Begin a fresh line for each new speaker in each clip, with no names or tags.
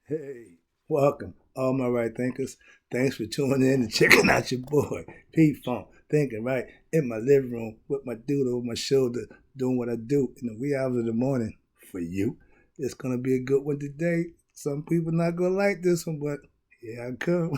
Hey, welcome, all my right thinkers. Thanks for tuning in and checking out your boy, P Funk, thinking right in my living room with my dude over my shoulder, doing what I do in the wee hours of the morning for you. It's gonna be a good one today. Some people not gonna like this one, but here I come.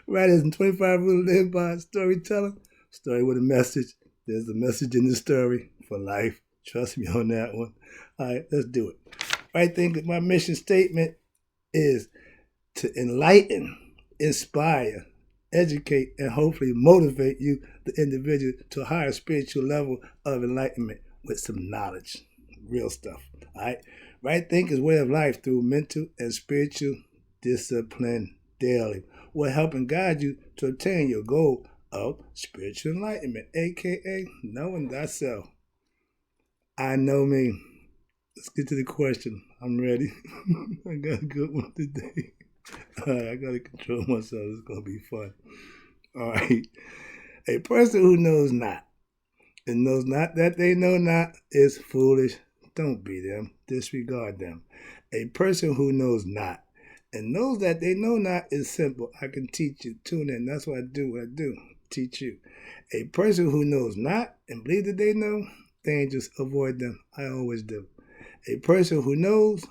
Right, it's 25 rules to live by storytelling. Story with a message. There's a message in the story for life. Trust me on that one. All right, let's do it. I think my mission statement is to enlighten, inspire, educate, and hopefully motivate you, the individual, to a higher spiritual level of enlightenment with some knowledge, real stuff. All right, right thinking is way of life through mental and spiritual discipline daily, will help and guide you to obtain your goal of spiritual enlightenment, aka knowing thyself. I know me. Let's get to the question. I'm ready. I got a good one today. All right, I gotta control myself. It's gonna be fun. All right. A person who knows not and knows not that they know not is foolish. Don't be them. Disregard them. A person who knows not and knows that they know not is simple. I can teach you. Tune in. That's what I do. What I do. Teach you. A person who knows not and believes that they know, dangerous. Avoid them. I always do. A person who knows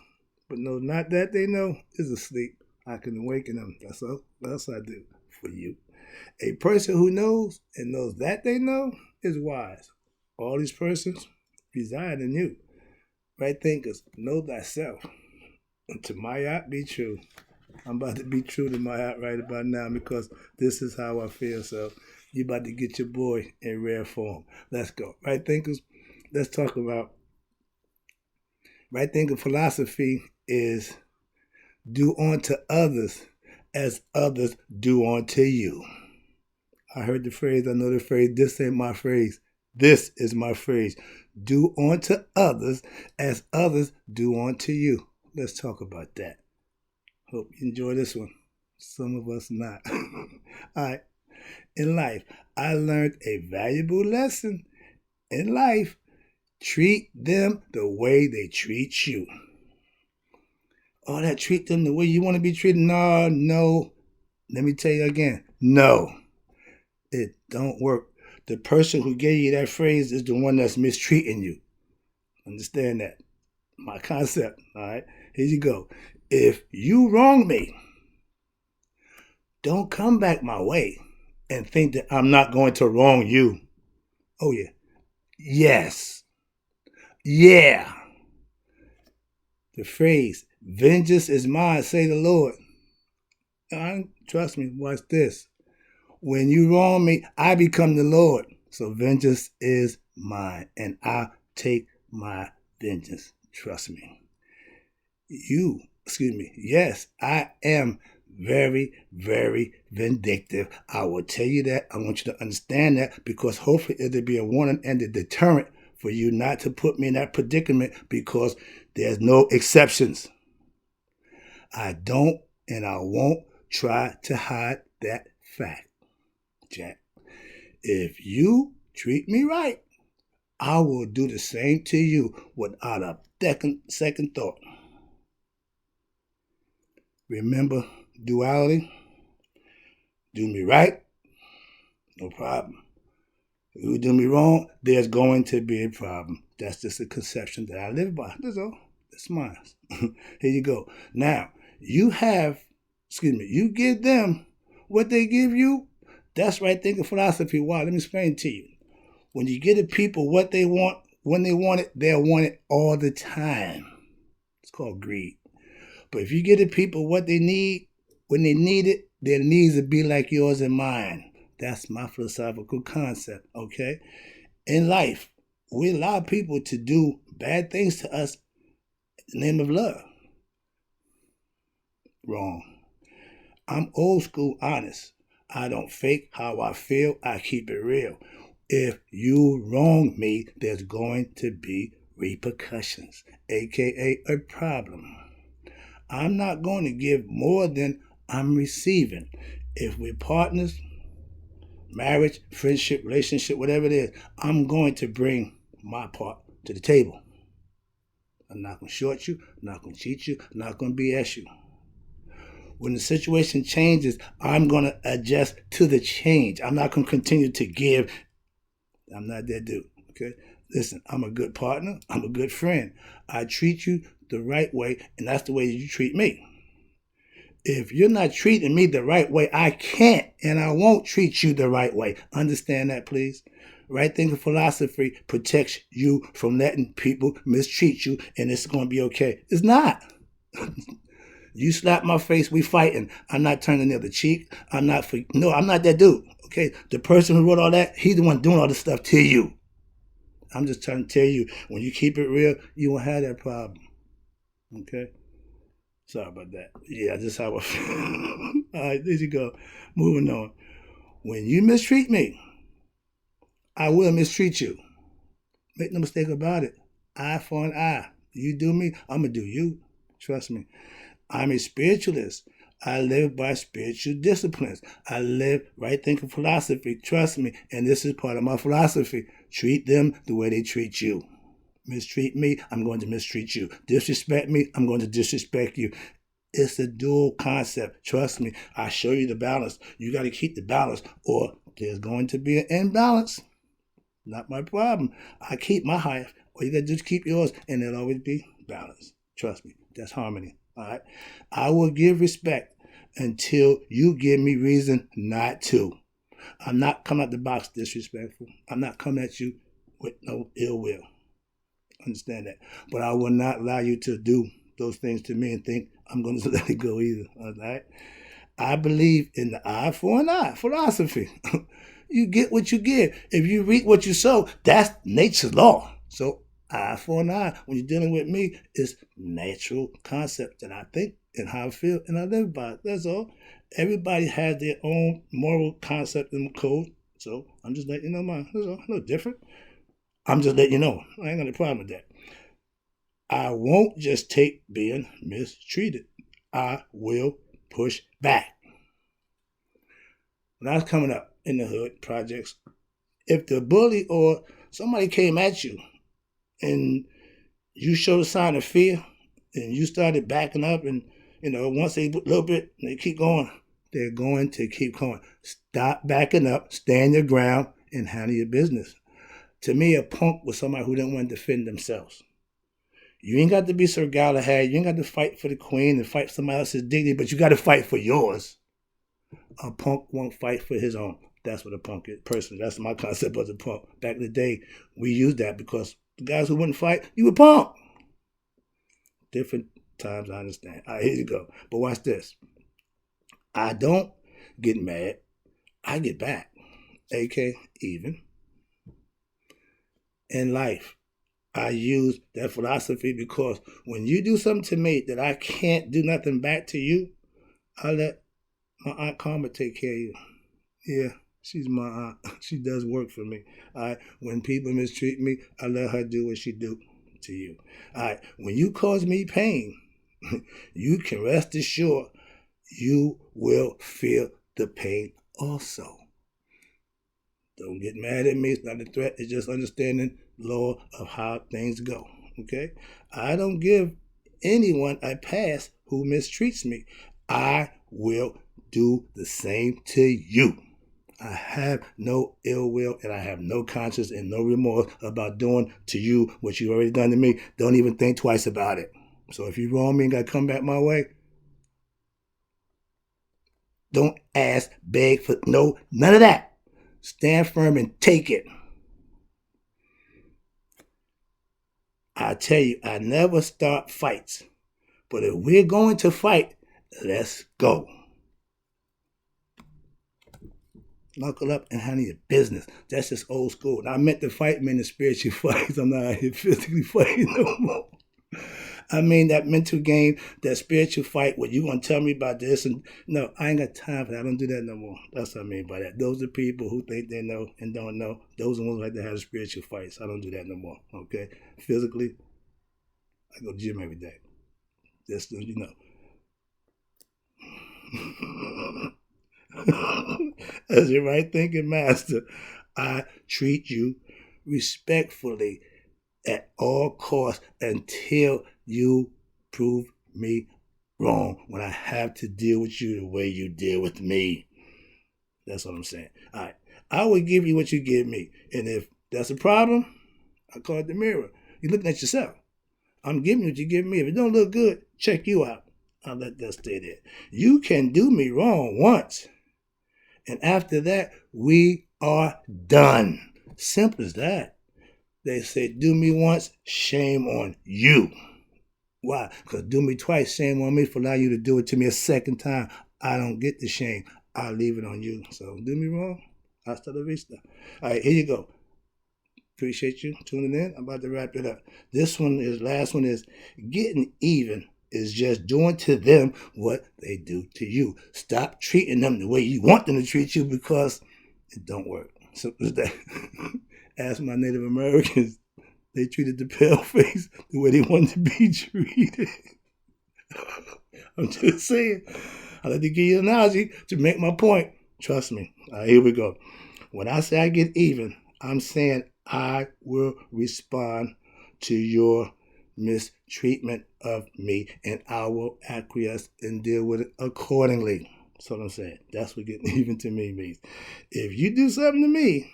but knows not that they know is asleep. I can awaken them. That's all. That's what I do for you. A person who knows and knows that they know is wise. All these persons reside in you. Right thinkers, know thyself. And to my heart, be true. I'm about to be true to my heart right about now because this is how I feel. So you about to get your boy in rare form. Let's go. Right thinkers, let's talk about right thinking philosophy is do unto others as others do unto you. I heard the phrase, I know the phrase, this ain't my phrase. This is my phrase. Do unto others as others do unto you. Let's talk about that. Hope you enjoy this one. Some of us not. All right. In life, I learned a valuable lesson. In life, treat them the way they treat you. Oh, that treat them the way you want to be treated? No. Let me tell you again. No. It don't work. The person who gave you that phrase is the one that's mistreating you. Understand that. My concept. All right. Here you go. If you wrong me, don't come back my way and think that I'm not going to wrong you. Oh, yeah. Yes. Yeah. The phrase, vengeance is mine, say the Lord. Trust me, watch this. When you wrong me, I become the Lord. So vengeance is mine, and I'll take my vengeance. Trust me. Yes, I am very, very vindictive. I will tell you that. I want you to understand that because hopefully it'll be a warning and a deterrent for you not to put me in that predicament because there's no exceptions. I don't and I won't try to hide that fact, Jack. If you treat me right, I will do the same to you without a second thought. Remember duality? Do me right, no problem. If you do me wrong, there's going to be a problem. That's just a conception that I live by. That's all. That's mine. Here you go. Now, you give them what they give you. That's right thinking philosophy. Why? Let me explain to you. When you give the people what they want, when they want it, they'll want it all the time. It's called greed. But if you give the people what they need, when they need it, their needs will be like yours and mine. That's my philosophical concept, okay? In life, we allow people to do bad things to us in the name of love. Wrong. I'm old school honest. I don't fake how I feel. I keep it real. If you wrong me, there's going to be repercussions, aka a problem. I'm not going to give more than I'm receiving. If we're partners, marriage, friendship, relationship, whatever it is, I'm going to bring my part to the table. I'm not going to short you. I'm not going to cheat you. I'm not going to BS you. When the situation changes, I'm going to adjust to the change. I'm not going to continue to give. I'm not that dude, okay? Listen, I'm a good partner. I'm a good friend. I treat you the right way, and that's the way you treat me. If you're not treating me the right way, I can't and I won't treat you the right way. Understand that, please? Right thinking philosophy protects you from letting people mistreat you, and it's going to be okay. It's not. You slap my face, we fighting. I'm not turning the other cheek. I'm not that dude. Okay, the person who wrote all that, he's the one doing all this stuff to you. I'm just trying to tell you, when you keep it real, you won't have that problem. Okay? Sorry about that. Yeah, that's how I feel. All right, there you go. Moving on. When you mistreat me, I will mistreat you. Make no mistake about it. Eye for an eye. You do me, I'm going to do you. Trust me. I'm a spiritualist. I live by spiritual disciplines. I live right thinking philosophy. Trust me. And this is part of my philosophy. Treat them the way they treat you. Mistreat me, I'm going to mistreat you. Disrespect me, I'm going to disrespect you. It's a dual concept. Trust me. I show you the balance. You got to keep the balance, or there's going to be an imbalance. Not my problem. I keep my hive. All you got to do is keep yours, and it'll always be balanced. Trust me. That's harmony. All right. I will give respect until you give me reason not to. I'm not coming out the box disrespectful. I'm not coming at you with no ill will. Understand that. But I will not allow you to do those things to me and think I'm going to let it go either. All right. I believe in the eye for an eye philosophy. You get what you give. If you reap what you sow, that's nature's law. So eye for an eye, when you're dealing with me, it's natural concept that I think and how I feel and I live by. That's all. Everybody has their own moral concept and code. So I'm just letting you know mine. That's all. No different. I'm just letting you know. I ain't got a problem with that. I won't just take being mistreated. I will push back. When I was coming up in the hood projects, if the bully or somebody came at you and you showed a sign of fear and you started backing up and, once they a little bit and they keep going, they're going to keep going. Stop backing up, stand your ground, and handle your business. To me, a punk was somebody who didn't want to defend themselves. You ain't got to be Sir Galahad. You ain't got to fight for the queen and fight for somebody else's dignity, but you got to fight for yours. A punk won't fight for his own. That's what a punk is. Personally, that's my concept of a punk. Back in the day, we used that because the guys who wouldn't fight, you were punk. Different times, I understand. All right, here you go. But watch this. I don't get mad. I get back. AK, even. In life, I use that philosophy because when you do something to me that I can't do nothing back to you, I let my Aunt Karma take care of you. Yeah, she's my aunt. She does work for me. All right. When people mistreat me, I let her do what she do to you. All right. When you cause me pain, you can rest assured you will feel the pain also. Don't get mad at me. It's not a threat. It's just understanding law of how things go. Okay? I don't give anyone a pass who mistreats me. I will do the same to you. I have no ill will and I have no conscience and no remorse about doing to you what you've already done to me. Don't even think twice about it. So if you wrong me and got to come back my way, don't ask, beg for none of that. Stand firm and take it. I tell you, I never start fights. But if we're going to fight, let's go. Knuckle up and handle your business. That's just old school. I meant to fight me in the spiritual fights. I'm not out here physically fighting no more. I mean that mental game, that spiritual fight where you going to tell me about this. And no, I ain't got time for that. I don't do that no more. That's what I mean by that. Those are people who think they know and don't know. Those are the ones who like to have spiritual fights. I don't do that no more. Okay? Physically, I go to the gym every day. Just so you know. As your right thinking master, I treat you respectfully. at all costs until you prove me wrong when I have to deal with you the way you deal with me. That's what I'm saying. All right. I will give you what you give me. And if that's a problem, I call it the mirror. You're looking at yourself. I'm giving you what you give me. If it don't look good, check you out. I'll let that stay there. You can do me wrong once. And after that, we are done. Simple as that. They say, do me once, shame on you. Why? Because do me twice, shame on me for allowing you to do it to me a second time. I don't get the shame. I'll leave it on you. So do me wrong. Hasta la vista. All right, here you go. Appreciate you tuning in. I'm about to wrap it up. Last one is getting even is just doing to them what they do to you. Stop treating them the way you want them to treat you because it don't work. Simple as that. Ask my Native Americans. They treated the paleface the way they wanted to be treated. I'm just saying. I like to give you an analogy to make my point. Trust me. All right, here we go. When I say I get even, I'm saying I will respond to your mistreatment of me, and I will acquiesce and deal with it accordingly. That's what I'm saying. That's what getting even to me means. If you do something to me,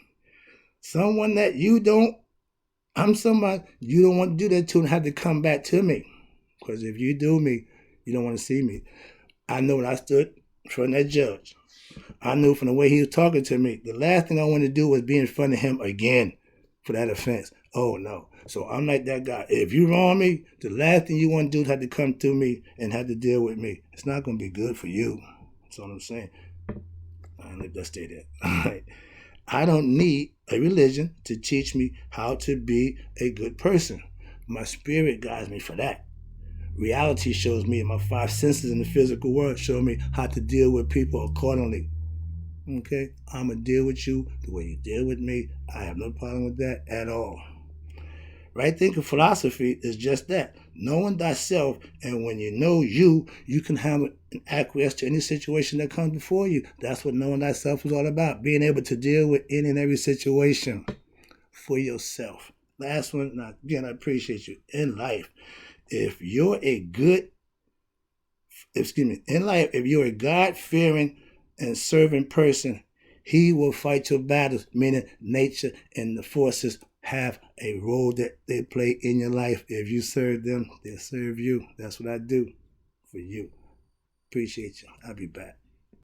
someone that you don't, I'm somebody you don't want to do that to and have to come back to me. Because if you do me, you don't want to see me. I know when I stood in front of that judge, I knew from the way he was talking to me, the last thing I wanted to do was be in front of him again for that offense. Oh, no. So I'm like that guy. If you wrong me, the last thing you want to do is have to come to me and have to deal with me. It's not going to be good for you. That's all I'm saying. I'll let that stay there. All right. I don't need a religion to teach me how to be a good person. My spirit guides me for that. Reality shows me, and my five senses in the physical world show me how to deal with people accordingly. Okay? I'm going to deal with you the way you deal with me. I have no problem with that at all. Right thinking philosophy is just that. Knowing thyself, and when you know you can have an acquiesce to any situation that comes before you. That's what knowing thyself is all about. Being able to deal with any and every situation for yourself. Last one, now again, I appreciate you. In life, if you're a God-fearing and serving person, he will fight your battles, meaning nature and the forces have a role that they play in your life. If you serve them, they'll serve you. That's what I do for you. Appreciate you. I'll be back.